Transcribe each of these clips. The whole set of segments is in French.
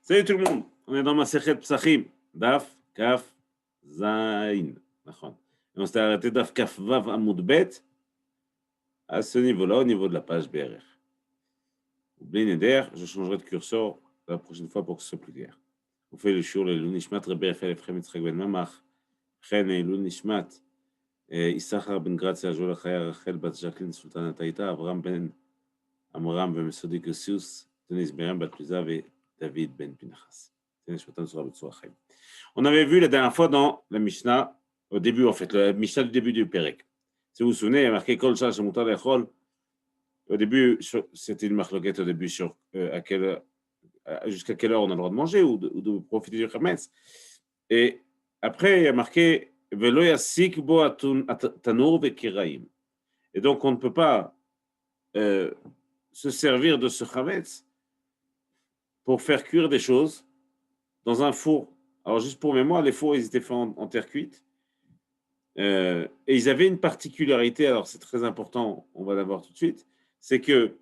Salut tout le monde, on est dans ma Masechet Psachim, Daf, Kaf, Zain. Nachon. Et on s'était arrêté Daf, Kaf, Vav, Amoud, Bet, à ce niveau-là, au niveau de la page BRR. Oublie Neder, je changerai de curseur la prochaine fois pour que ce soit plus clair. On fait le shur, le Lunishmat, Rebbe Efel, Efrem, Yitzhak Ben Mamach, Chen, Lunishmat, Issachar Ben Gratzia, Joel Chaya, Rachel, Bat Jacqueline, Sultana Taïta, Avram Ben Amram, Ben Mesodi Kosius, Denis Beriam, Bat Luzav et David Ben Pinachas. On avait vu la dernière fois dans la Mishnah, au début en fait, la Mishnah du début du Pérec. Si vous vous souvenez, il y a marqué Kol Shal Shemutar Lechol. Au début, c'était une marloquette au début sur jusqu'à quelle heure on a le droit de manger ou de profiter du Chametz. Et après, il y a marqué Velo Yasik Bo Tanur Vekiraim. Et donc, on ne peut pas se servir de ce Chametz pour faire cuire des choses dans un four. Alors, juste pour mémoire, les fours, ils étaient faits en terre cuite. Et ils avaient une particularité, alors c'est très important, on va la voir tout de suite, c'est que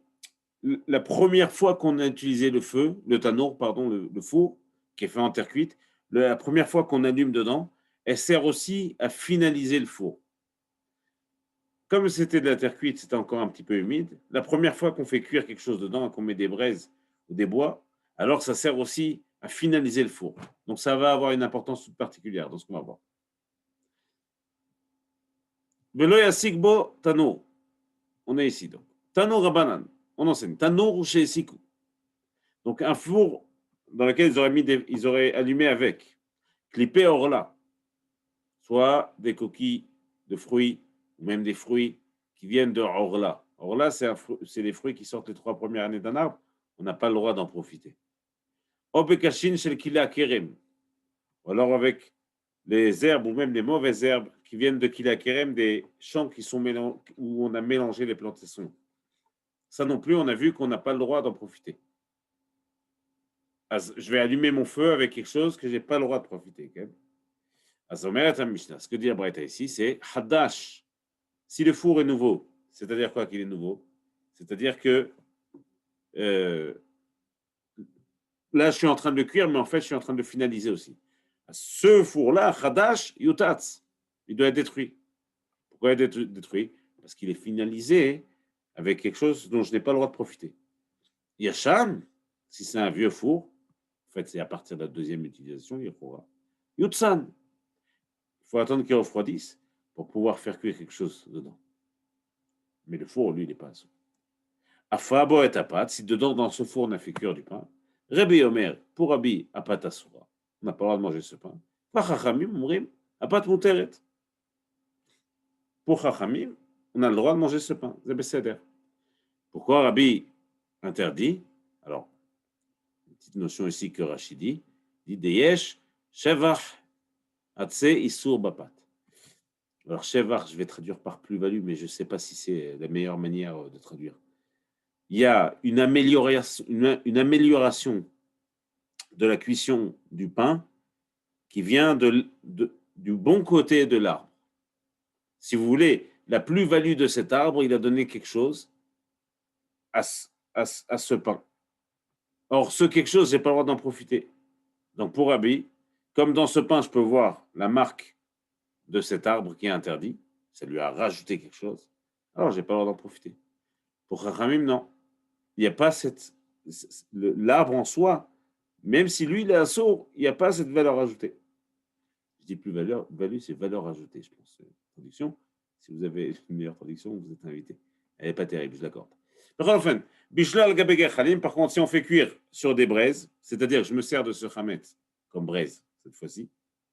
la première fois qu'on a utilisé le feu, le tanour, pardon, le four, qui est fait en terre cuite, la première fois qu'on allume dedans, elle sert aussi à finaliser le four. Comme c'était de la terre cuite, c'était encore un petit peu humide. La première fois qu'on fait cuire quelque chose dedans, qu'on met des braises ou des bois, alors ça sert aussi à finaliser le four. Donc ça va avoir une importance toute particulière dans ce qu'on va voir. Velo yasikbo tanour. On est ici donc. Tanour rabanan. On enseigne. Tanour chez Sikou. Donc un four dans lequel ils auraient allumé avec clippé orla, soit des coquilles de fruits ou même des fruits qui viennent de orla. Orla, c'est les fruits qui sortent les 3 premières années d'un arbre. On n'a pas le droit d'en profiter. Obekashin shel kila kerem. Ou alors avec les herbes ou même les mauvaises herbes qui viennent de kila kerem, des champs qui sont où on a mélangé les plantations. Ça non plus, on a vu qu'on n'a pas le droit d'en profiter. Je vais allumer mon feu avec quelque chose que je n'ai pas le droit de profiter. Okay? Ce que dit la Braïta ici, c'est Hadash. Si le four est nouveau, c'est-à-dire quoi qu'il est nouveau? C'est-à-dire que là, je suis en train de le cuire, mais en fait, je suis en train de le finaliser aussi. Ce four-là, Hadash, Yutatz, il doit être détruit. Pourquoi il doit être détruit? Parce qu'il est finalisé avec quelque chose dont je n'ai pas le droit de profiter. Yacham, si c'est un vieux four, en fait, c'est à partir de la deuxième utilisation, il faudra. Yutsan, il faut attendre qu'il refroidisse pour pouvoir faire cuire quelque chose dedans. Mais le four, lui, il n'est pas à ça. Afabo et apat, si dedans, dans ce four, on a fait cuire du pain. Rabbi Omer, pour Rabbi, apat asura. On n'a pas le droit de manger ce pain. Pour Chachamim, mourim, apat muteret. Pour Chachamim, on a le droit de manger ce pain. C'est besséder. Pourquoi Rabbi interdit? Alors, une petite notion ici que Rachidi dit Deyesh, Shevach, Atse, Isur, Bapat. Alors, Shevach, je vais traduire par plus-value, mais je ne sais pas si c'est la meilleure manière de traduire. Il y a une amélioration de la cuisson du pain qui vient du bon côté de l'arbre. Si vous voulez, la plus-value de cet arbre, il a donné quelque chose à ce pain. Or, ce quelque chose, je n'ai pas le droit d'en profiter. Donc, pour Rabbi, comme dans ce pain, je peux voir la marque de cet arbre qui est interdit, ça lui a rajouté quelque chose, alors je n'ai pas le droit d'en profiter. Pour Chachamim, non. Il n'y a pas l'arbre en soi, même si lui, il est assourd, il n'y a pas cette valeur ajoutée. Je dis plus value, c'est valeur ajoutée, je pense. Traduction. Si vous avez une meilleure traduction, vous êtes invité. Elle n'est pas terrible, je l'accorde. Enfin, par contre, si on fait cuire sur des braises, c'est-à-dire que je me sers de ce chametz comme braise, cette fois-ci,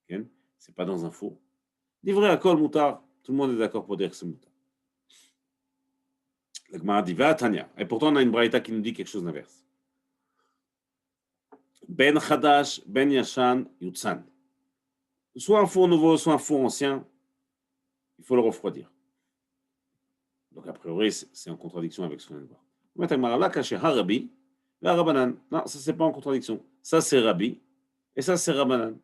okay, c'est pas dans un four. Livré à kol moutar, tout le monde est d'accord pour dire que c'est moutar. La Gemara dit va Tanya. Et pourtant, on a une braïta qui nous dit quelque chose d'inverse. Ben Chadash, Ben Yashan, Yutsan. Soit un four nouveau, soit un four ancien, il faut le refroidir. Donc, a priori, c'est en contradiction avec ce qu'on vient de voir. Non, ça, c'est pas en contradiction. Ça, c'est Rabbi, et ça, c'est Rabbanan.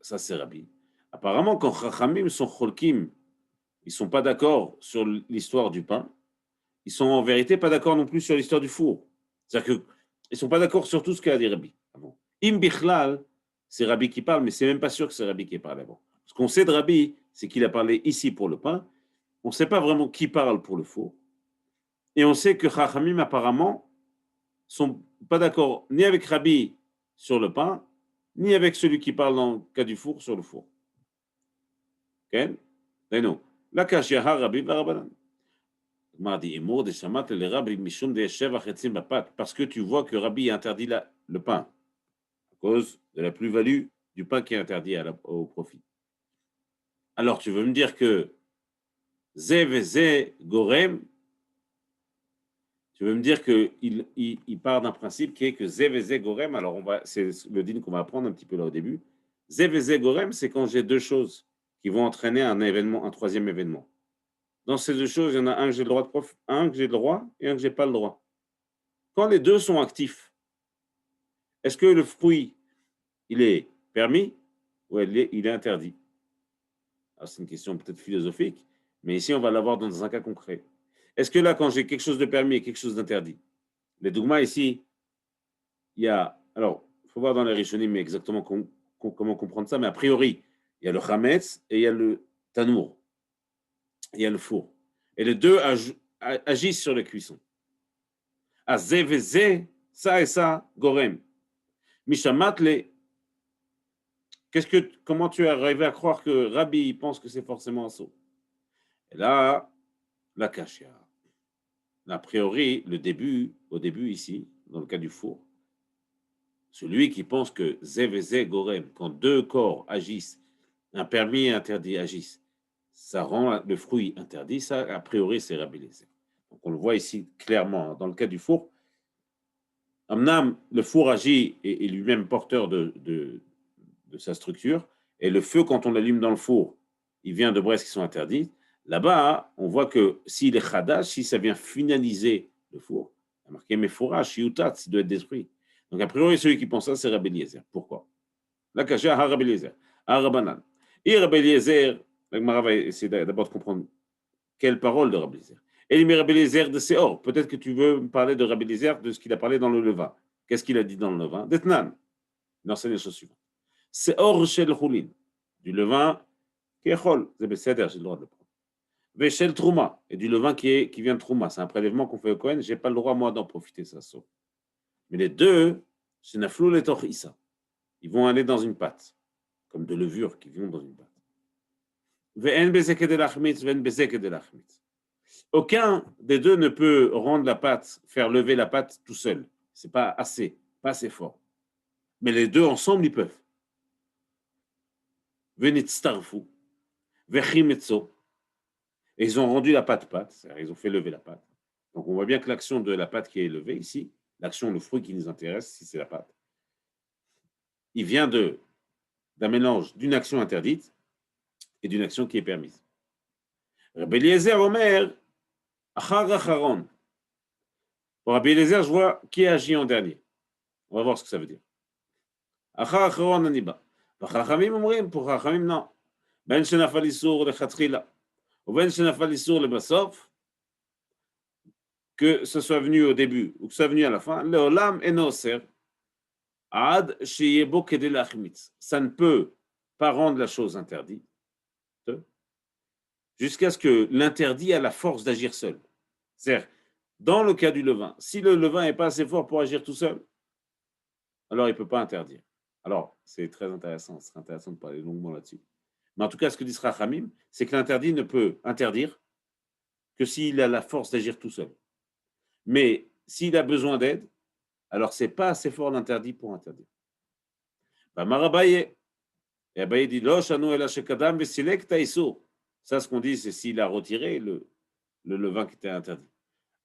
Ça, c'est Rabbi. Apparemment, quand Chachamim sont cholkim, ils ne sont pas d'accord sur l'histoire du pain, ils sont en vérité pas d'accord non plus sur l'histoire du four. C'est-à-dire que Ils ne sont pas d'accord sur tout ce qu'a dit Rabbi. Im Bichlal, c'est Rabbi qui parle, mais c'est même pas sûr que c'est Rabbi qui parle avant. Ce qu'on sait de Rabbi, c'est qu'il a parlé ici pour le pain. On ne sait pas vraiment qui parle pour le four. Et on sait que Chachamim, apparemment, sont pas d'accord ni avec Rabbi sur le pain, ni avec celui qui parle dans le cas du four sur le four. Ok? Non. La kashia Rabbi Barabanan. Parce que tu vois que Rabbi interdit le pain à cause de la plus-value du pain qui est interdit au profit. Alors tu veux me dire que Zé Vezé Gorem, tu veux me dire qu'il part d'un principe qui est que Zé Vezé Gorem, alors c'est le din qu'on va apprendre un petit peu là au début. Zé Vezé Gorem, c'est quand j'ai deux choses qui vont entraîner un troisième événement. Dans ces deux choses, il y en a un que j'ai le droit un que j'ai le droit et un que j'ai pas le droit. Quand les deux sont actifs, est-ce que le fruit, il est permis ou il est interdit? Alors, c'est une question peut-être philosophique, mais ici, on va l'avoir dans un cas concret. Est-ce que là, quand j'ai quelque chose de permis et quelque chose d'interdit, les dogmas ici, il y a. Alors, il faut voir dans les Rishonim mais exactement comment comprendre ça, mais a priori, il y a le Hametz et il y a le Tanour. Il y a le four. Et les deux agissent sur la cuisson. À zé ve zé, ça et ça, gorem. Mishamatle, comment tu es arrivé à croire que Rabbi pense que c'est forcément un saut? Et là, la kashia. A priori, au début ici, dans le cas du four, celui qui pense que zé ve zé gorem, quand deux corps agissent, un permis et interdit agissent, ça rend le fruit interdit, ça, a priori, c'est Rabbi Eliezer. Donc on le voit ici clairement. Dans le cas du four, Amnam, le four agit et est lui-même porteur de sa structure, et le feu, quand on l'allume dans le four, il vient de braises qui sont interdites. Là-bas, on voit que s'il est chadash, si ça vient finaliser le four, il y a marqué Mephora, Shiutat, il doit être détruit. Donc, a priori, celui qui pense ça, c'est Rabbi Eliezer. Pourquoi? La kasha, ha Rabbi Eliezer, ha Rabbanan. Et Rabbi Eliezer, la Gemara va essayer d'abord de comprendre quelle parole de Rabbi Eliezer. Et il met Rabbi Eliezer de Seor. Peut-être que tu veux me parler de Rabbi Eliezer, de ce qu'il a parlé dans le levain. Qu'est-ce qu'il a dit dans le levain? D'Etnan. Il enseigne les choses suivantes. Seor shel chulin. Du levain qui est chol. C'est Besséder, j'ai le droit de le prendre. Veshel trouma. Et du levain qui vient de trouma. C'est un prélèvement qu'on fait au Kohen. Je n'ai pas le droit, moi, d'en profiter, ça sauf. Mais les deux, c'est naflou le toch issa. Ils vont aller dans une pâte, comme de levure qui vont dans une pâte. Ve'en bezeke de lachmitz, ve'en bezeke de lachmitz. Aucun des deux ne peut rendre la pâte, faire lever la pâte tout seul. C'est pas assez fort. Mais les deux ensemble, ils peuvent. Venitztarfu, vechimetzo. Et ils ont rendu la pâte, c'est-à-dire ils ont fait lever la pâte. Donc on voit bien que l'action de la pâte qui est levée ici, l'action, le fruit qui nous intéresse, si c'est la pâte, il vient d'un mélange d'une action interdite et d'une action qui est permise. Rabbi Eliezer Omer, Achar Acharon. Pour Rabbi Eliezer, je vois qui agit en dernier. On va voir ce que ça veut dire. Achar Acharon Aniba. Chachamim omrim, pour Chachamim, non. Ben shenafal isur lechatchila, ou ben shenafal isur lebasof, que ce soit venu au début ou que ce soit venu à la fin, leolam enoser, ad sheyebo kedel achmitz. Ça ne peut pas rendre la chose interdite, jusqu'à ce que l'interdit a la force d'agir seul. C'est-à-dire, dans le cas du levain, si le levain n'est pas assez fort pour agir tout seul, alors il ne peut pas interdire. Alors, c'est très intéressant, ce serait intéressant de parler longuement là-dessus. Mais en tout cas, ce que dit Rachamim, c'est que l'interdit ne peut interdire que s'il a la force d'agir tout seul. Mais s'il a besoin d'aide, alors ce n'est pas assez fort l'interdit pour interdire. Marabaye, et Abaye dit, ça, ce qu'on dit, c'est s'il a retiré le levain qui était interdit.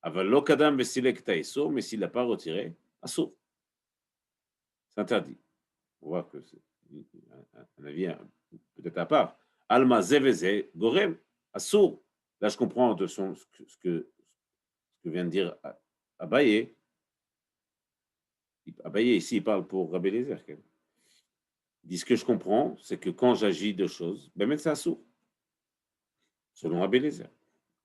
Mais s'il n'a pas retiré, assour. C'est interdit. On voit que c'est un avis peut-être à part. Alma zeveze gorem assour. Là, je comprends de ce que vient de dire Abaye. Abaye, ici, il parle pour Rabbi Eliezer. Il dit ce que je comprends, c'est que quand j'agis de choses, ben, c'est assour. Selon Rabbi Eliezer.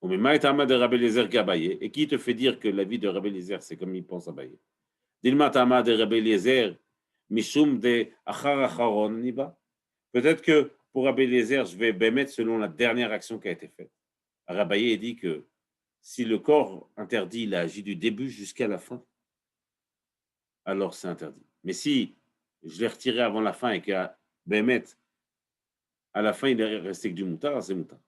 Mais Maït Ahmad de Rabbi Eliezer qu'Abaye. Et qui te fait dire que la vie de Rabbi Eliezer, c'est comme il pense Abaye? Dilma Tama de Rabbi Eliezer, Mishum de Achar Acharon Niba. Peut-être que pour Rabbi Eliezer, je vais mettre selon la dernière action qui a été faite. Rabbi dit que si le corps interdit, il a agi du début jusqu'à la fin, alors c'est interdit. Mais si je l'ai retiré avant la fin et qu'à Bémet, à la fin, il est resté que du moutard, c'est moutard.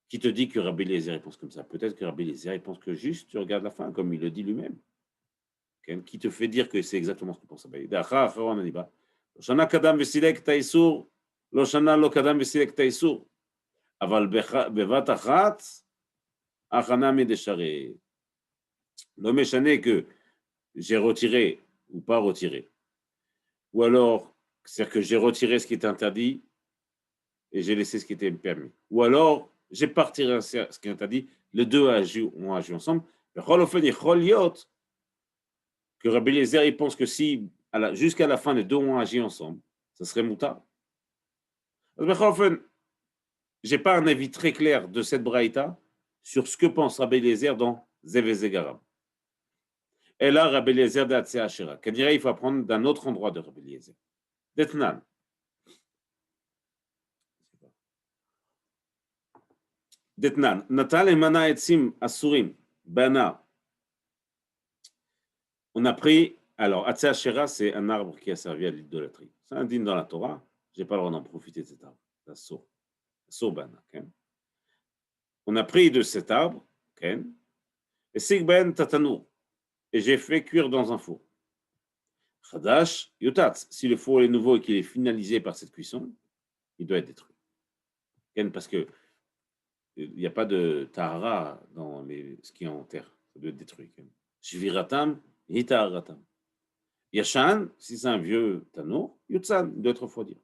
Qui te dit que Rabbi Eliezer pense comme ça? Peut-être que Rabbi Eliezer pense que juste tu regardes la fin, comme il le dit lui-même. Qui te fait dire que c'est exactement ce qu'il pense. Shana kadam vesilek taïsour, lo shana lo kadam vesilek taïsour. Aval bevat achat, achana medeshare. Le méchané que j'ai retiré ou pas retiré. Ou alors, c'est-à-dire que j'ai retiré ce qui était interdit et j'ai laissé ce qui était permis. Ou alors, j'ai pas retiré ce qui est interdit, les deux ont agi ensemble. Que Rabbi Eliezer, il pense que si, jusqu'à la fin, les deux ont agi ensemble, ça serait moutard. Je n'ai pas un avis très clair de cette braïta sur ce que pense Rabbi Eliezer dans Zevezegaram. Et là, Rabbi Eliezer d'Atsé Ashera. Qu'elle dirait, il faut apprendre d'un autre endroit de Rabbi Eliezer. D'Etnan. D'Etnan. Natal et Mana Etzim Asurim. Bana. On a pris, alors, Atsé Ashera, c'est un arbre qui a servi à l'idolâtrie. C'est un digne dans la Torah. Je n'ai pas le droit d'en profiter de cet arbre. Asur. Asur Bana. Okay? On a pris de cet arbre, okay? Et Sigben Tatanour. Et j'ai fait cuire dans un four. Chadash Yotatz. Si le four est nouveau et qu'il est finalisé par cette cuisson, il doit être détruit. Parce que il n'y a pas de tahara dans ce qui est en terre. Ça doit être détruit. Shviratam, hitaharatam. Yashan, si c'est un vieux tanour, Yutsan, il doit être refroidi.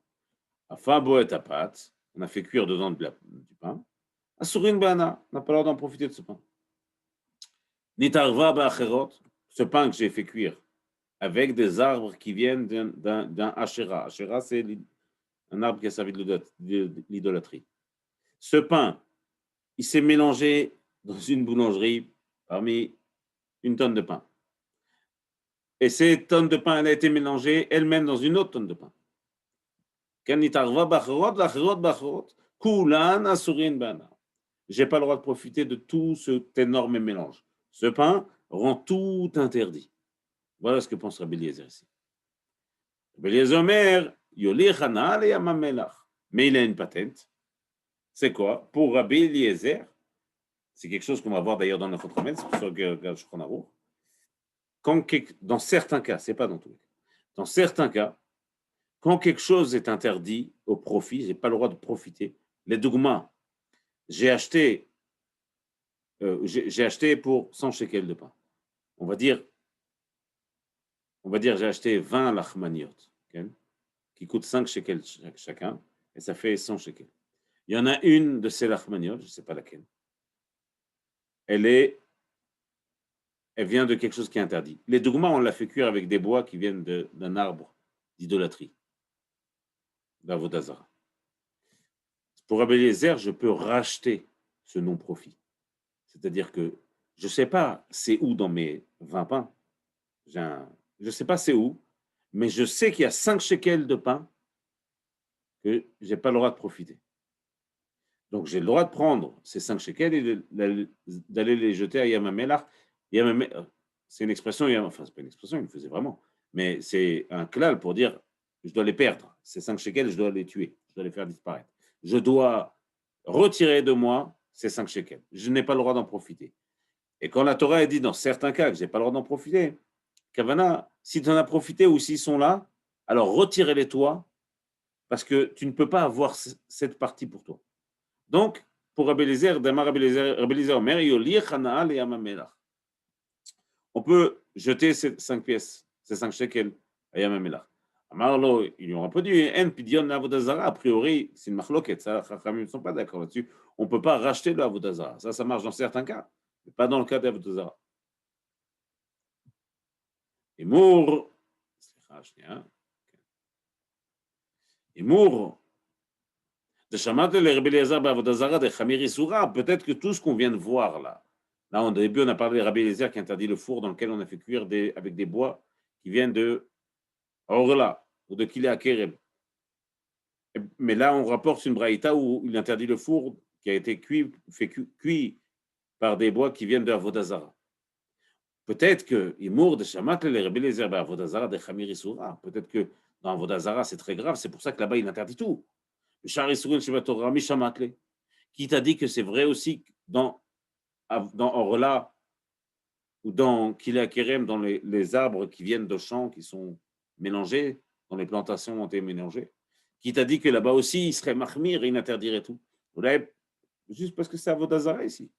Afabo et apat, on a fait cuire dedans du pain. Asurin bana, on n'a pas l'air d'en profiter de ce pain. Nitarva ba'acherot, ce pain que j'ai fait cuire avec des arbres qui viennent d'un Asherah. Asherah, c'est un arbre qui a servi de l'idolâtrie. Ce pain, il s'est mélangé dans une boulangerie parmi une tonne de pain. Et cette tonne de pain, elle a été mélangée elle-même dans une autre tonne de pain. Je n'ai pas le droit de profiter de tout cet énorme mélange. Ce pain rend tout interdit. Voilà ce que pense Rabbi Eliezer ici. Rabbi Eliezer Omer, mais il a une patente. C'est quoi? Pour Rabbi Eliezer, c'est quelque chose qu'on va voir d'ailleurs dans notre remède, c'est pour ça que je prends dans certains cas, c'est pas dans tous les cas, dans certains cas, quand quelque chose est interdit au profit, j'ai pas le droit de profiter. Les dogmas, j'ai acheté pour 100 shekels de pain. On va dire j'ai acheté 20 lachmaniot, okay, qui coûtent 5 shekels chacun, et ça fait 100 shekels. Il y en a une de ces lachmaniot, je ne sais pas laquelle. Elle vient de quelque chose qui est interdit. Les dogmas, on l'a fait cuire avec des bois qui viennent d'un arbre d'idolâtrie, d'Avodazara. Pour Rabbi Eliezer, je peux racheter ce non-profit. C'est-à-dire que je ne sais pas c'est où dans mes 20 pains. Je ne sais pas c'est où, mais je sais qu'il y a 5 shekels de pain que je n'ai pas le droit de profiter. Donc j'ai le droit de prendre ces 5 shekels et d'aller les jeter à Yamamelach. C'est une expression, enfin c'est pas une expression, il le faisait vraiment, mais c'est un klal pour dire je dois les perdre. Ces 5 shekels, je dois les tuer, je dois les faire disparaître. Je dois retirer de moi ces 5 shekels. Je n'ai pas le droit d'en profiter. Et quand la Torah a dit dans certains cas que je n'ai pas le droit d'en profiter, Kavana, si tu en as profité ou s'ils sont là, alors retirez-les toi, parce que tu ne peux pas avoir cette partie pour toi. Donc, pour Rabbi Eliezer, on peut jeter ces 5 pièces, ces 5 shekels à Yamamelach. Amarlo, ils ont répondu, En pidion avodazara, a priori, c'est une machloket, ça, Chachamim ne sont pas d'accord là-dessus. On ne peut pas racheter le avodazara. Ça marche dans certains cas, mais pas dans le cas d'avodazara. Et Mour, peut-être que tout ce qu'on vient de voir là, Là, au début, on a parlé de Rabbi Eliezer qui interdit le four dans lequel on a fait cuire avec des bois qui viennent de Orla ou de Kile Akerem. Mais là, on rapporte une braïta où il interdit le four qui a été cuit par des bois qui viennent de Avodazara. Peut-être que Imour de Shamat le Rabbi Eliezer Avodazara de Chamir Isura. Peut-être que dans Avodazara, c'est très grave. C'est pour ça que là-bas, il interdit tout. Le Shar Isurin Sheba Torah, Mishamatle. Qui t'a dit que c'est vrai aussi dans Orla ou dans Kila Kerem, dans les arbres qui viennent de champs qui sont mélangés, dans les plantations ont été mélangées, qui t'a dit que là-bas aussi, il serait mahmir et il interdirait tout. Juste parce que c'est Avodazara ici.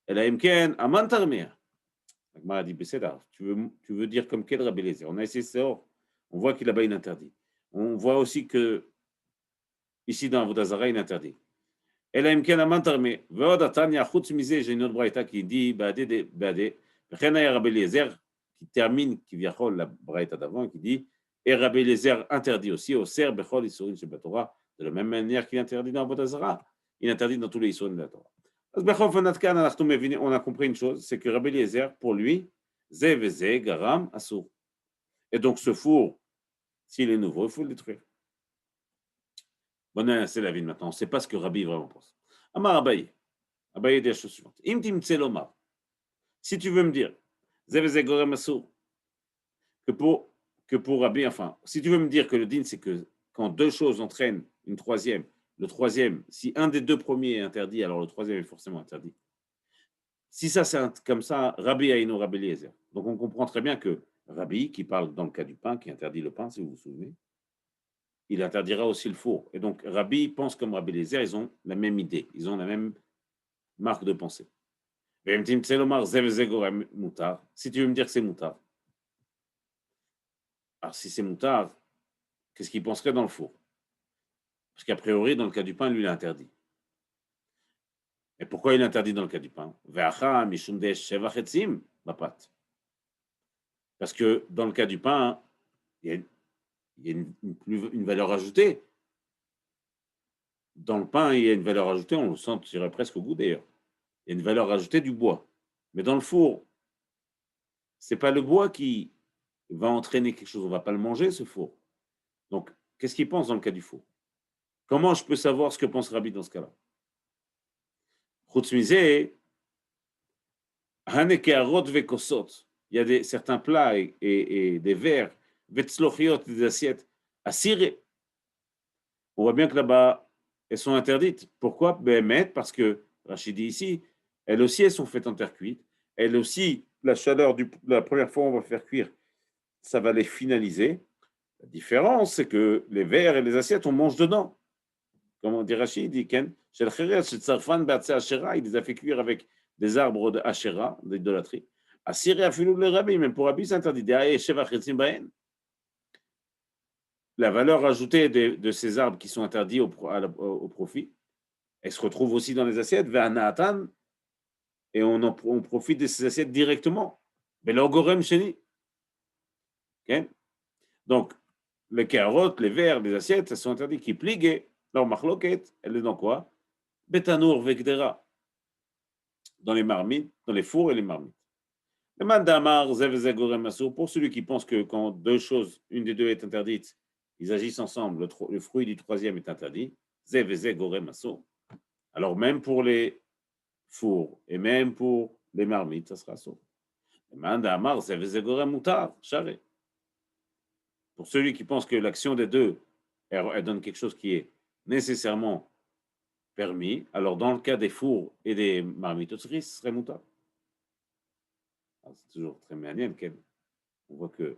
Et là, Imken, Aman Tarmir. La Gemara dit, tu veux dire comme quel Rabbi Eliezer? On a essayé ça, on voit qu'il là-bas, il interdit. On voit aussi que ici, dans Avodazara, il interdit. Et là, Imken, Aman Tarmir. Veod Atania, Chutz Mizé, j'ai une autre braïta qui dit, Badé, Rabbi Eliezer, qui termine, qui vient la braïta d'avant, qui dit, et Rabbi Eliezer interdit aussi au Ser Bechol Isurin Shebatora, de la même manière qu'il interdit dans Avodazara, il interdit dans tous les Isurin de la Torah. On a compris une chose, c'est que Rabbi Eliezer, pour lui, Zé Vezé, Garam, Assour. Et donc ce four, s'il est nouveau, il faut le détruire. Bon, c'est la vie maintenant. On ne sait pas ce que Rabbi vraiment pense. Amar Abaye. Abaye dit la chose suivante. Im timtse lomar. Si tu veux me dire, Zé Vezé, Garam, Assour, que pour Rabbi, enfin, si tu veux me dire que le din, c'est que quand deux choses entraînent une troisième, le troisième, si un des deux premiers est interdit, alors le troisième est forcément interdit. Si ça, c'est comme ça, Rabbi Aïno, Rabbi Eliezer. Donc on comprend très bien que Rabbi, qui parle dans le cas du pain, qui interdit le pain, si vous vous souvenez, il interdira aussi le four. Et donc Rabbi pense comme Rabbi Eliezer, ils ont la même idée, ils ont la même marque de pensée. Si tu veux me dire que c'est moutard, alors si c'est moutard, qu'est-ce qu'il penserait dans le four? Parce qu'a priori, dans le cas du pain, lui, il a interdit. Et pourquoi il interdit dans le cas du pain? Parce que dans le cas du pain, il y a une valeur ajoutée. Dans le pain, il y a une valeur ajoutée, on le sentirait presque au goût d'ailleurs. Il y a une valeur ajoutée du bois. Mais dans le four, ce n'est pas le bois qui va entraîner quelque chose, on ne va pas le manger, ce four. Donc, qu'est-ce qu'il pense dans le cas du four? Comment je peux savoir ce que pense Rabbi dans ce cas-là? Il y a certains plats et des verres, des assiettes à cirer. On voit bien que là-bas, elles sont interdites. Pourquoi? Parce que, Rachid dit ici, elles aussi, elles sont faites en terre cuite. Elles aussi, la chaleur de la première fois, on va faire cuire, ça va les finaliser. La différence, c'est que les verres et les assiettes, on mange dedans. Comme on dit Rachid, il dit Ken, il les a fait cuire avec des arbres de Hachera, d'idolâtrie. À cirer à filou le rabbi, même pour rabbi, c'est interdit. La valeur ajoutée de ces arbres qui sont interdits au profit, elle se retrouve aussi dans les assiettes, et on profite de ces assiettes directement. Mais l'ogorem chéni. Donc, les carottes, les verres, les assiettes, elles sont interdites. Qui pliguent, leur machloket, elle est dans quoi? Betanour vekdera. Dans les marmites, dans les fours et les marmites. Pour celui qui pense que quand deux choses, une des deux est interdite, ils agissent ensemble, le fruit du troisième est interdit. Alors même pour les fours et même pour les marmites, ça sera saut. Pour celui qui pense que l'action des deux, elle donne quelque chose qui est nécessairement permis, alors dans le cas des fours et des marmites, ce serait moutard. C'est toujours très manière. On voit qu'il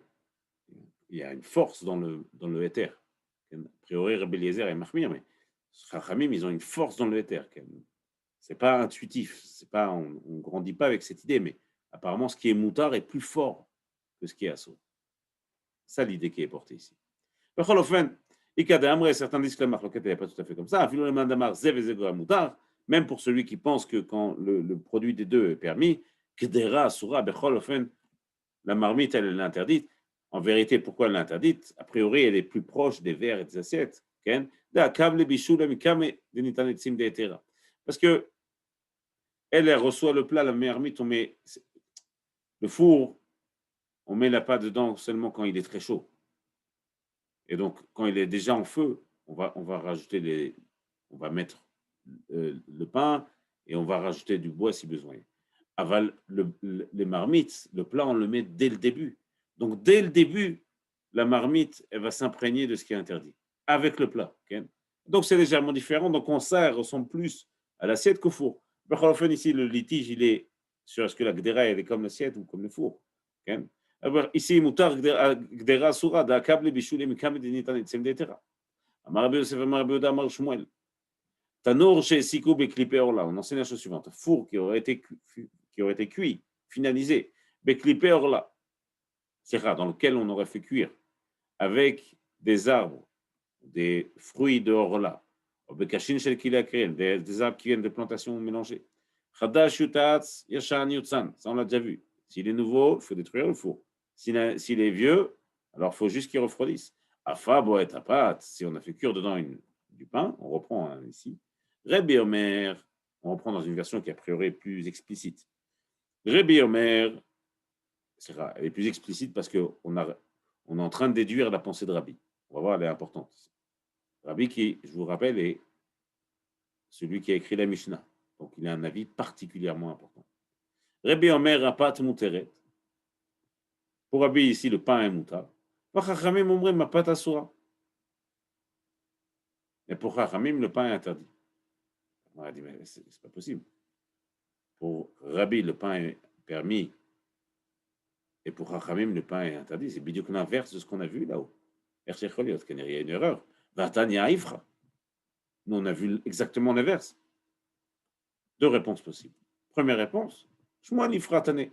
y a une force dans le éther. A priori, Rabbi Eliezer et Mahmir, mais Chachamim, ils ont une force dans le éther. C'est pas intuitif, on ne grandit pas avec cette idée, mais apparemment, ce qui est moutard est plus fort que ce qui est assaut. C'est ça l'idée qui est portée ici. Certains disent que la marloquette n'est pas tout à fait comme ça. Même pour celui qui pense que quand le produit des deux est permis, la marmite, elle est interdite. En vérité, pourquoi elle est interdite? A priori, elle est plus proche des verres et des assiettes. Parce que Elle reçoit le plat, la marmite, on met le four, on met la pâte dedans seulement quand il est très chaud. Et donc, quand il est déjà en feu, on va rajouter on va mettre le pain et on va rajouter du bois si besoin. Aval, les marmites, le plat, on le met dès le début. Donc, dès le début, la marmite, elle va s'imprégner de ce qui est interdit, avec le plat. Okay? Donc, c'est légèrement différent. Donc, on sert, ressemble plus à l'assiette qu'au four. Enfin, ici, le litige, il est sur est-ce que la gdera, elle est comme l'assiette ou comme le four. Okay? Alors, ici, mutar gdera sura, da kable bishule mikame dinita nitzem detera. Amar Rabbi Yosef, Amar Rabbi Yehuda, Amar Shmuel. Tanour chez Sikou Beklipe Orla. On enseigne la chose suivante. Four qui aurait été cuit, finalisé. Beklipe Orla. C'est dans lequel on aurait fait cuire avec des arbres, des fruits de Orla. Bekashin Shel Kilakren, des arbres qui viennent de plantations mélangées. Chadash Yutatz Yashan Yutsan. Ça, on l'a déjà vu. S'il est nouveau, il faut détruire le four. S'il est vieux, alors il faut juste qu'il refroidisse. Afa Boet Apat. Si on a fait cuire dedans du pain, on reprend ici. Rabbi Omer, on reprend dans une version qui est a priori plus explicite. Rabbi Omer, elle est plus explicite parce qu'on est en train de déduire la pensée de Rabbi. On va voir, elle est importante. Rabbi qui, je vous rappelle, est celui qui a écrit la Mishnah. Donc il a un avis particulièrement important. Rabbi Omer, apat muteret. Pour Rabbi ici, le pain est moutar. Chachamim omrim apat asura. Et pour Chachamim, le pain est interdit. On a dit, mais c'est pas possible. Pour Rabbi, le pain est permis. Et pour Chachamim, le pain est interdit. C'est bidiouk l'inverse de ce qu'on a vu là-haut. Il y a une erreur. Vatania ifra. Nous, on a vu exactement l'inverse. Deux réponses possibles. Première réponse, Shmuel ifra tane.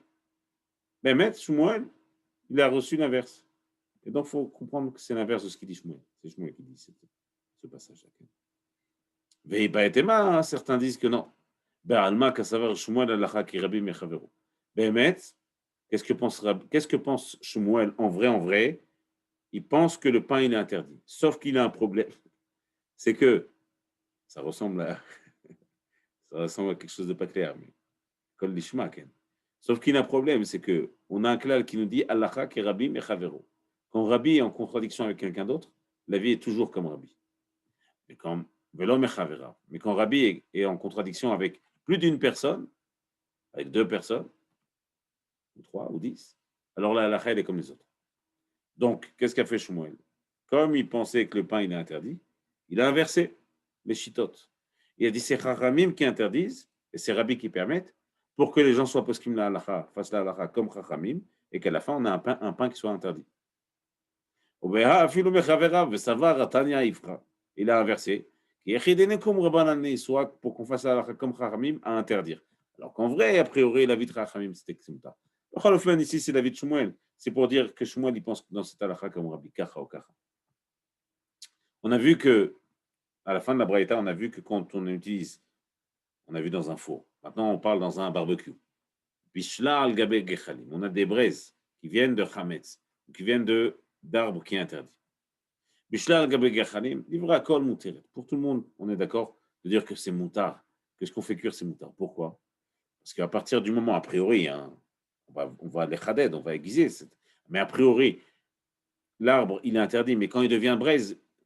Mais Shmuel, il a reçu l'inverse. Et donc, il faut comprendre que c'est l'inverse de ce qu'il dit Shmuel. C'est Shmuel qui dit ce passage-là. Ve'ibaetema, certains disent que non. Be'alma kasavar Shmuel alacha ki rabbi mechavero. Be'emet, qu'est-ce que pense Shmuel en vrai? Il pense que le pain, il est interdit. Sauf qu'il a un problème. C'est que ça ressemble à quelque chose de pas clair, mais comme l'ishma. Sauf qu'il a un problème, c'est que on a un klal qui nous dit Allaha ki Rabbi mechavero. Quand Rabbi est en contradiction avec quelqu'un d'autre, la vie est toujours comme Rabbi. Mais quand velo mechavera, mais quand Rabbi est en contradiction avec plus d'une personne, avec deux personnes, ou trois, ou 10, alors là, Allaha, elle est comme les autres. Donc, qu'est-ce qu'a fait Shmuel? Comme il pensait que le pain, il est interdit, il a inversé les chitotes. Il a dit c'est Chachamim qui interdisent, et c'est Rabbi qui permettent, pour que les gens soient poskim la halacha, fassent la halacha comme Chachamim, et qu'à la fin, on a un pain qui soit interdit. Il a inversé. Soit pour qu'on fasse la halacha comme Chachamim, à interdire. Alors qu'en vrai, a priori, la vie de Chachamim, c'était que c'est mutar. Ici, c'est la vie de Shmuel. C'est pour dire que Shmuel, il pense dans cette halacha comme Rabbi Kacha ou Kacha. On a vu que, à la fin de la Braïta, on a vu que quand on utilise, on a vu dans un four. Maintenant, on parle dans un barbecue. Bishla al gabe gechalim. On a des braises qui viennent de chametz, qui viennent d'arbres qui est interdit. Bishla al gabe gechalim, livra kol muteret. Pour tout le monde, on est d'accord de dire que c'est moutar, que ce qu'on fait cuire, c'est moutar. Pourquoi? Parce qu'à partir du moment, a priori, hein, on va les chaded, on va aiguiser. Mais a priori, l'arbre, il est interdit, mais quand il devient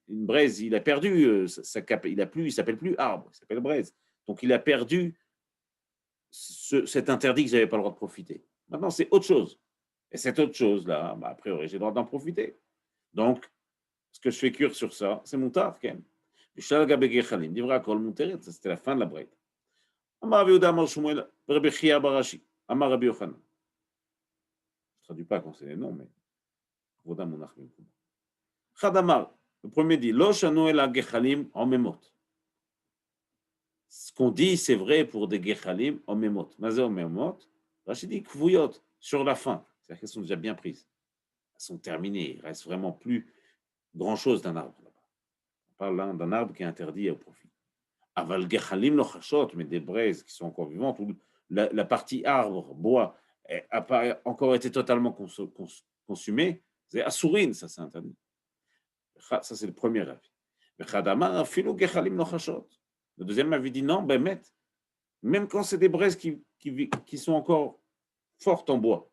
une braise, il a perdu, il s'appelle plus arbre, il s'appelle braise. Donc il a perdu cet interdit que je n'avais pas le droit de profiter. Maintenant, c'est autre chose. Et cette autre chose-là, a priori, j'ai le droit d'en profiter. Donc, ce que je fais cuire sur ça, c'est moutar, quand même. C'était la fin de la braise. Amar Rabbi Yehuda, Amar Shmuel, Rabbi Chia Barashi, Amar Rabbi Yochanan. Je ne traduis pas quand c'est les noms, mais Voda Monach Bimkoum. Chadamar, le premier dit, Lo shanu el gechalim en memot. Ce qu'on dit, c'est vrai pour des gechalim en memot. Mazé en memot, Rashi dit kvouyot, sur la fin. C'est-à-dire qu'elles sont déjà bien prises. Elles sont terminées. Il ne reste vraiment plus grand-chose d'un arbre là-bas. On parle là d'un arbre qui est interdit au profit. Aval gechalim lo chashot, mais des braises qui sont encore vivantes, où la partie arbre, bois, n'a pas encore été totalement consumée, c'est assourine, ça c'est interdit. Ça c'est le premier avis. Le deuxième avis dit non, ben met. même quand c'est des braises qui sont encore fortes en bois.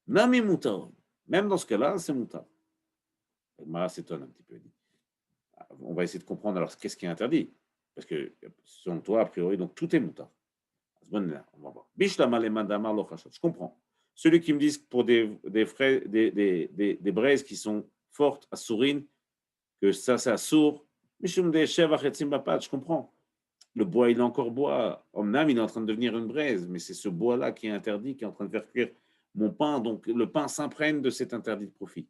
Nami moutar. Même dans ce cas-là, c'est moutar. Mara s'étonne un petit peu. On va essayer de comprendre alors qu'est-ce qui est interdit. Parce que selon toi, a priori, donc tout est moutar. On va voir. Je comprends. Celui qui me dit pour des braises qui sont fortes à sourine, que ça, c'est à sourd. Je comprends. Le bois, il est encore bois. Omnam, il est en train de devenir une braise, mais c'est ce bois-là qui est interdit, qui est en train de faire cuire mon pain. Donc, le pain s'imprègne de cet interdit de profit.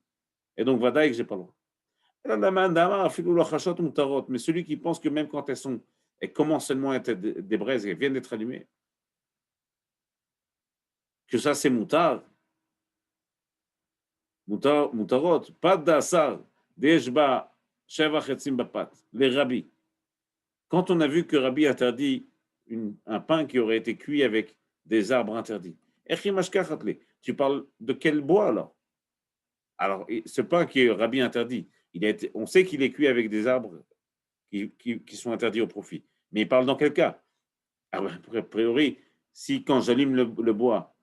Et donc, vadaï que j'ai pas le droit. Mais celui qui pense que même quand elles commencent seulement à être des braises, elles viennent d'être allumées, que ça, c'est moutar, מותרות, פת דאסר, דייש בה שבע חצים בפת, les rabbis. Quand on a vu que Rabbi interdit un pain qui aurait été cuit avec des arbres interdits, tu parles de quel bois alors? Alors, ce pain qui est Rabbi interdit, on sait qu'il est cuit avec des arbres qui sont interdits au profit. Mais il parle dans quel cas? Alors, a priori, si quand j'allume le bois,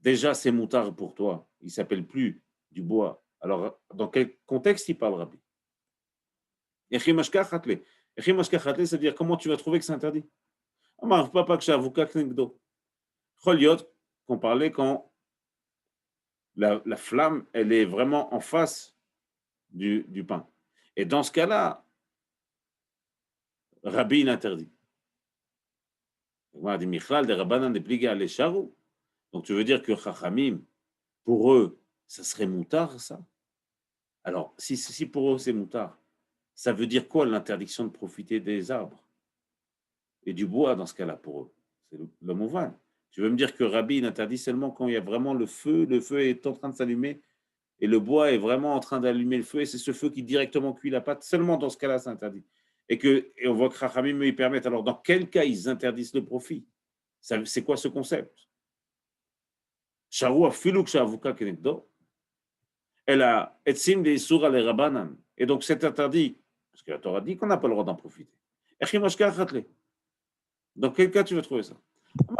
déjà c'est moutard pour toi, il ne s'appelle plus du bois. Alors, dans quel contexte il parle, Rabbi? C'est-à-dire comment tu vas trouver que c'est interdit? Qu'on parlait quand la flamme, elle est vraiment en face du pain. Et dans ce cas-là, Rabbi l'interdit. Donc tu veux dire que Chachamim, pour eux, ça serait moutard, ça? Alors, si pour eux c'est moutard, ça veut dire quoi l'interdiction de profiter des arbres et du bois dans ce cas-là pour eux? C'est le mouvan. Tu veux me dire que Rabbi interdit seulement quand il y a vraiment le feu est en train de s'allumer et le bois est vraiment en train d'allumer le feu et c'est ce feu qui directement cuit la pâte, seulement dans ce cas-là c'est interdit. Et on voit que Chachamim ils permettent. Alors dans quel cas ils interdisent le profit? C'est quoi ce concept? Sharu afilu kshavuka kenegdo. Elle a etzim de isura le rabanan. Et donc c'est interdit, parce que la Torah dit qu'on n'a pas le droit d'en profiter. Dans quel cas tu veux trouver ça? On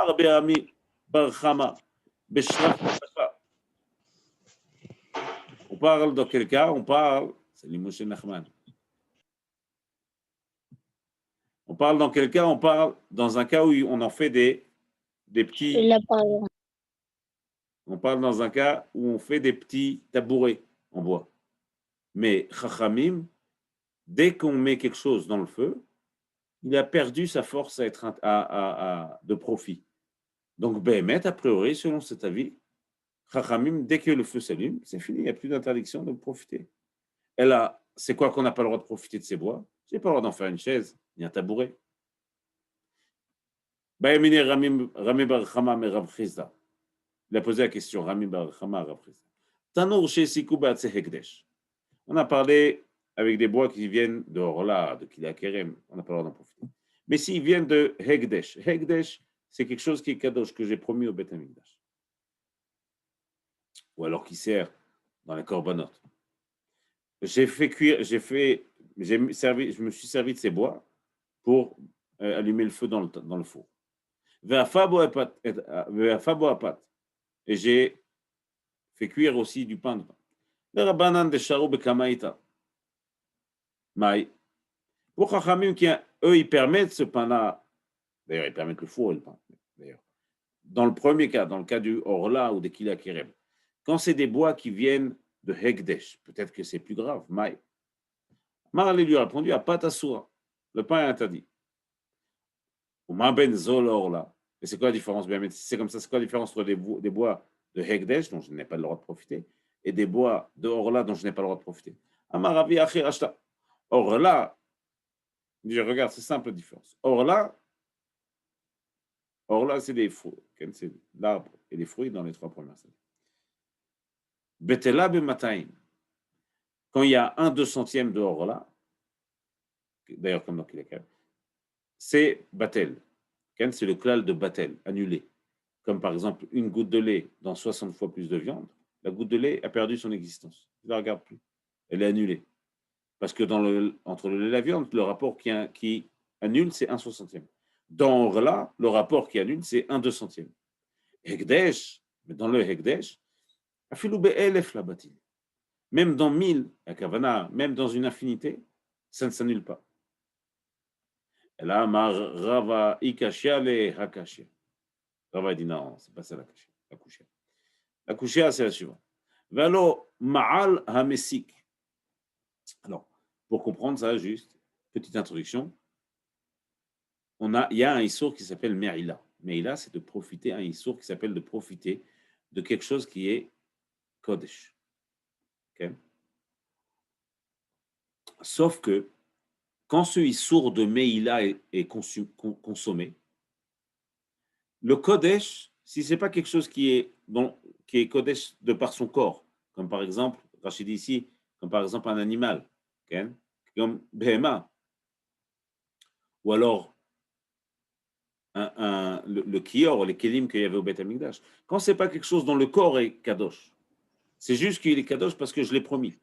parle dans quel cas? C'est l'Imoshe Nachman. On parle dans quel cas? On parle dans un cas où on en fait des petits. On parle dans un cas où on fait des petits tabourets en bois. Mais Chachamim, dès qu'on met quelque chose dans le feu, il a perdu sa force de profit. Donc, Behemet, a priori, selon cet avis, Chachamim, dès que le feu s'allume, c'est fini, il n'y a plus d'interdiction de profiter. C'est quoi qu'on n'a pas le droit de profiter de ces bois? Je n'ai pas le droit d'en faire une chaise, ni un tabouret. Il a posé la question, Rami Bar Chama, Rav Chizda. Tanour chez Sikou Batse Hekdesh. On a parlé avec des bois qui viennent de Orla, de Kila Kerem, on n'a pas le droit d'en profiter. Mais s'ils viennent de Hekdesh, Hekdesh, c'est quelque chose qui est kadosh, que j'ai promis au Beth Amikdash. Ou alors qui sert dans les korbanot. Je me suis servi de ces bois pour allumer le feu dans le four. Et j'ai fait cuire aussi du pain. Le Rabbanan de Sharou Bekamaïta. Maï. Pour Chachamim, eux, ils permettent ce pain-là. D'ailleurs, ils permettent le four et le pain. D'ailleurs. Dans le premier cas, dans le cas du Orla ou des Kila Kerem, quand c'est des bois qui viennent de Hekdesh, peut-être que c'est plus grave. Maï. Marali lui a répondu à Patasura. Le pain est interdit. Ou Ma Ben Zol Orla. Et c'est quoi la différence? Bien, si c'est comme ça, c'est quoi la différence entre des bois de Hekdesh, dont je n'ai pas le droit de profiter, et des bois de Orla, dont je n'ai pas le droit de profiter? Amaravi Achir Ashta. Orla, je regarde, c'est simple la différence. Orla, c'est des fruits. C'est l'arbre et les fruits dans les 3 premières années. Betela Bemataim. Quand il y a 1/200 de Orla, d'ailleurs comme dans Kilakab, c'est Batel. C'est le klal de Batel, annulé. Comme par exemple une goutte de lait dans 60 fois plus de viande, la goutte de lait a perdu son existence. Je ne la regarde plus. Elle est annulée. Parce que entre le lait et la viande, le rapport qui annule, c'est 1/60. Dans là, le rapport qui annule, c'est 1/200. Hekdesh, mais dans le Hekdesh, afilou be'elef la batil. Même dans 1000, la kavana, même dans une infinité, ça ne s'annule pas. Et là, Rava ikashia le hakashia. Rava dit non, c'est pas ça la kushia. La kushia, c'est la suivante. Valo ma'al hamesik. Alors, pour comprendre ça, juste, petite introduction, il y a un issour qui s'appelle Me'ila. Me'ila, c'est de profiter, un issour qui s'appelle de profiter de quelque chose qui est Kodesh. Okay? Sauf que, quand ce issour de Me'ila est consommé, le Kodesh, si ce n'est pas quelque chose qui est Kodesh de par son corps, comme par exemple, Rachid dit ici, comme par exemple un animal, okay? Comme Behema, ou alors le kior, les kelim qu'il y avait au Beth Amikdash. Quand ce n'est pas quelque chose dont le corps est kadosh, c'est juste qu'il est kadosh parce que je l'ai promis.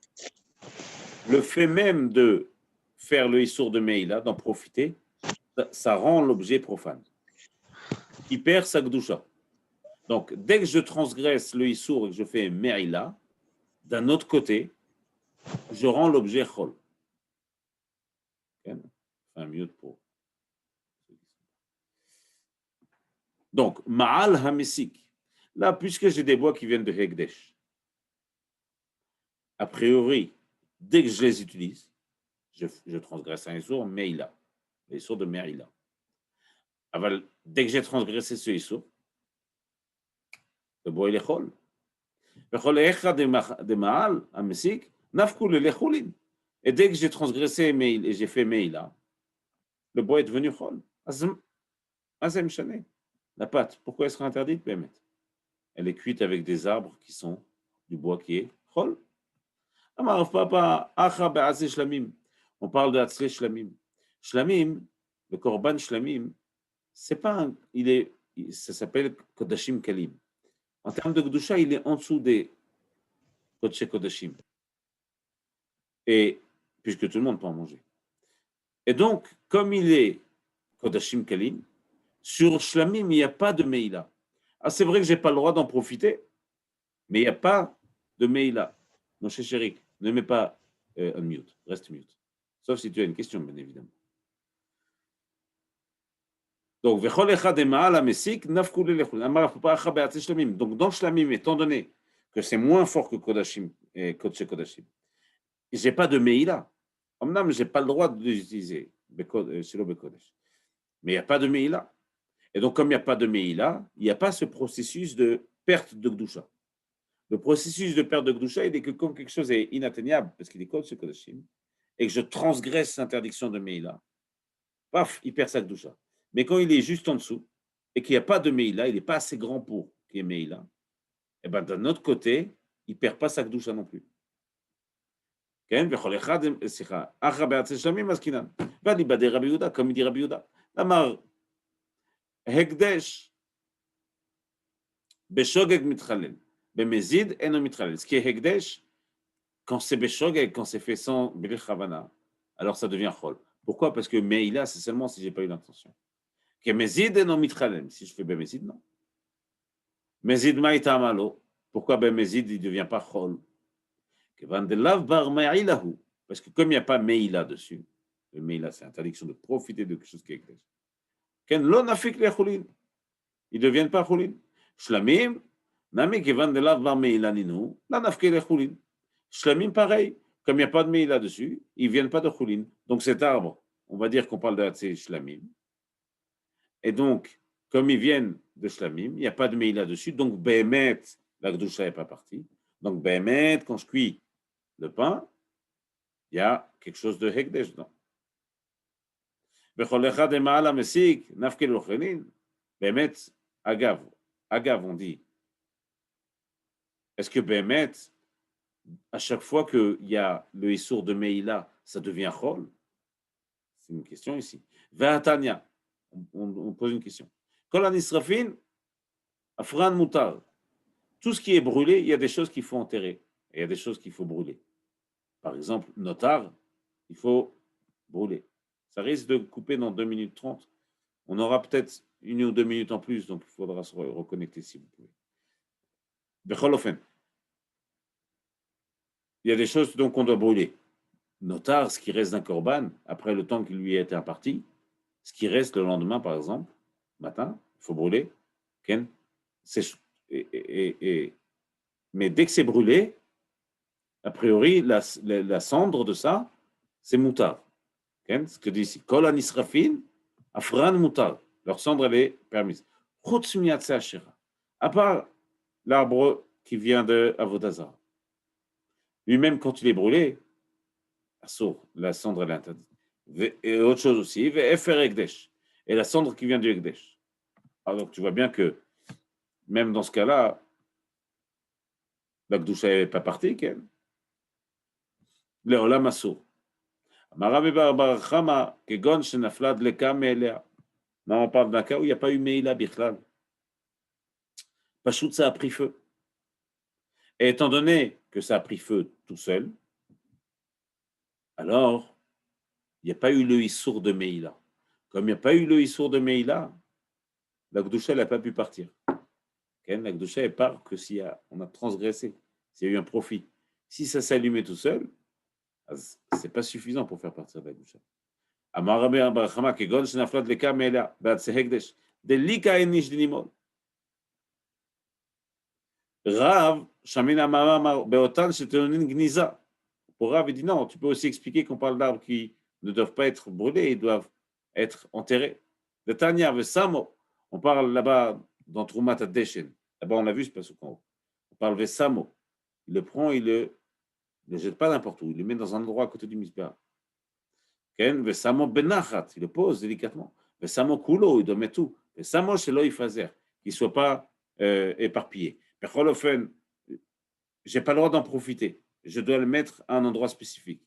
Le fait même de faire le issour de Meïla, d'en profiter, ça rend l'objet profane. Il perd sa gdusha. Donc, dès que je transgresse le issour et que je fais Meïla, d'un autre côté, je rends l'objet chol. Okay? Enfin, mieux pour. Donc, Ma'al Hamesik. Là, puisque j'ai des bois qui viennent de Hekdesh, a priori, dès que je les utilise, je transgresse un issour, Meïla. L'issour de Meïla. Dès que j'ai transgressé ce issour, le bois il est chol. Et dès que j'ai transgressé et j'ai fait Meïla, le bois est devenu chol. Azem Shane. La pâte, pourquoi elle sera interdite? Elle est cuite avec des arbres qui sont du bois qui est chol. On parle de Hatzle Shlamim. Shlamim, le korban Shlamim, c'est pas ça s'appelle Kodashim Kalim. En termes de Gdusha, il est en dessous des Kodesh Kodashim. Et puisque tout le monde peut en manger. Et donc, comme il est Kodashim Kalim, sur Shlamim, il n'y a pas de Meïla. Ah, c'est vrai que je n'ai pas le droit d'en profiter, mais il n'y a pas de Meïla. Mon cher chéri, ne mets pas un mute, reste mute. Sauf si tu as une question, bien évidemment. Donc, donc dans Shlamim, étant donné que c'est moins fort que Kodashim et Kodesh Kodashim, je n'ai pas de Meïla. Je n'ai pas le droit de l'utiliser, mais il n'y a pas de Meïla. Et donc, comme il n'y a pas de Meïla, il n'y a pas ce processus de perte de Gdusha. Le processus de perte de Gdusha, il est que quand quelque chose est inatteignable, parce qu'il est Kodesh Kodashim, et que je transgresse l'interdiction de Meïla, paf, il perd sa Gdusha. Mais quand il est juste en dessous, et qu'il n'y a pas de Meïla, il n'est pas assez grand pour qu'il y ait Meïla, et bien d'un autre côté, il ne perd pas sa Gdusha non plus. כן, וכל אחד, אחא בעצי שלמים עסקינן. ואליבדי רבי יהודה, comme il dit Rabbi Yehuda. אמר, הקדש בשוגג מתחלל, במזיד אינו מתחלל. Ce qui est הקדש, quand c'est בשוגג, quand c'est fait sans בלי כוונה, alors ça devient חול. Pourquoi? Parce que Meïla, c'est seulement si je n'ai pas eu l'intention. כמזיד אינו מתחלל. Si je fais במזיד, non. מזיד מה איתם הלא? Pourquoi במזיד il ne devient pas חול? Parce que comme il n'y a pas Meïla dessus, le Meïla c'est interdiction de profiter de quelque chose qui est Ekdesh. Ils ne deviennent pas Choulin. Shlamim, Nami Kevan de Lav Bar Meïla Ninu, la Nafke les Choulin. Shlamim pareil, comme il n'y a pas de Meïla dessus, ils ne viennent pas de Choulin. Donc cet arbre, on va dire qu'on parle de Hatzé Shlamim. Et donc, comme ils viennent de Shlamim, il n'y a pas de Meïla dessus, donc Behemet, la Gdusha n'est pas partie. Donc Behemet, quand je cuis le pain, il y a quelque chose de Hekdesh dedans. Agav, on dit, est-ce que Bémet, à chaque fois qu'il y a le Issour de Meïla, ça devient Chol? C'est une question ici. Ve'atania, on pose une question. Kol anisrafin, afran mutar. Tout ce qui est brûlé, il y a des choses qu'il faut enterrer. Et il y a des choses qu'il faut brûler. Par exemple, notar, il faut brûler. Ça risque de couper dans 2 minutes 30. On aura peut-être 1 ou 2 minutes en plus, donc il faudra se reconnecter si vous pouvez. Bechol ofen. Il y a des choses donc qu'on doit brûler. Notar, ce qui reste d'un korban, après le temps qui lui a été imparti, ce qui reste le lendemain, par exemple, matin, il faut brûler. Ken, mais dès que c'est brûlé, a priori, la cendre de ça, c'est moutar. Ken, ce que dit ici. Kol anisrafin, afran moutar. Leur cendre, elle est permise. Chutz miatse ashera. À part l'arbre qui vient de Avodazara. Lui-même, quand il est brûlé, la cendre, elle est interdite. Et autre chose aussi, Efer Ekdesh. Et la cendre qui vient du Ekdesh. Alors, donc, tu vois bien que, même dans ce cas-là, la Gdusha n'est pas partie, qu'elle. Leolam Asur. Marabe Bar Chama, Kegon Shenaflad Leka Meelea. Non, on parle d'un cas où il n'y a pas eu Meila Bichlal. Pachout, ça a pris feu. Et étant donné que ça a pris feu tout seul, alors, il n'y a pas eu le Issour de Meila. Comme il n'y a pas eu le Issour de Meila, la Gdusha n'a pas pu partir. La Gdusha, elle part que si on a transgressé, s'il y a eu un profit. Si ça s'allumait tout seul, ce n'est pas suffisant pour faire partir la Gdusha. Amar Rabbi Barachama, Kegon Shenaflat Leka Meila, Batse Hekdesh, Delika Enish Dinimol. Rav, Shamina Mamar, Beotan, Sheteonin Gniza. Pour Rav, il dit non, tu peux aussi expliquer qu'on parle d'arbres qui ne doivent pas être brûlés, ils doivent être enterrés. De Tanya, Vesamo, on parle là-bas dans Troumat Adeshen. Là-bas, on l'a vu, c'est pas ce qu'on. On parle Vesamo. Il le prend, il le jette pas n'importe où, il le met dans un endroit à côté du Mizbeach. Ken, Vesamo Benachat, il le pose délicatement. Vesamo Kulo, il doit mettre tout. Vesamo Shelo Ifazer, qu'il ne soit pas éparpillé. Becholofen, j'ai pas le droit d'en profiter. Je dois le mettre à un endroit spécifique.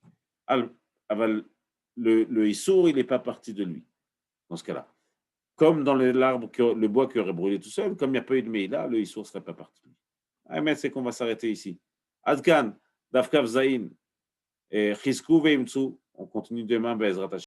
Le Issour, il n'est pas parti de lui, dans ce cas-là. Comme dans l'arbre, le bois qui aurait brûlé tout seul, comme il n'y a pas eu de Meïla, le Issour ne serait pas parti de lui. Ah, mais c'est qu'on va s'arrêter ici. Adkan, Davkav Zain, et Chizkou Veimtsu, on continue demain, Bezrat Hashem.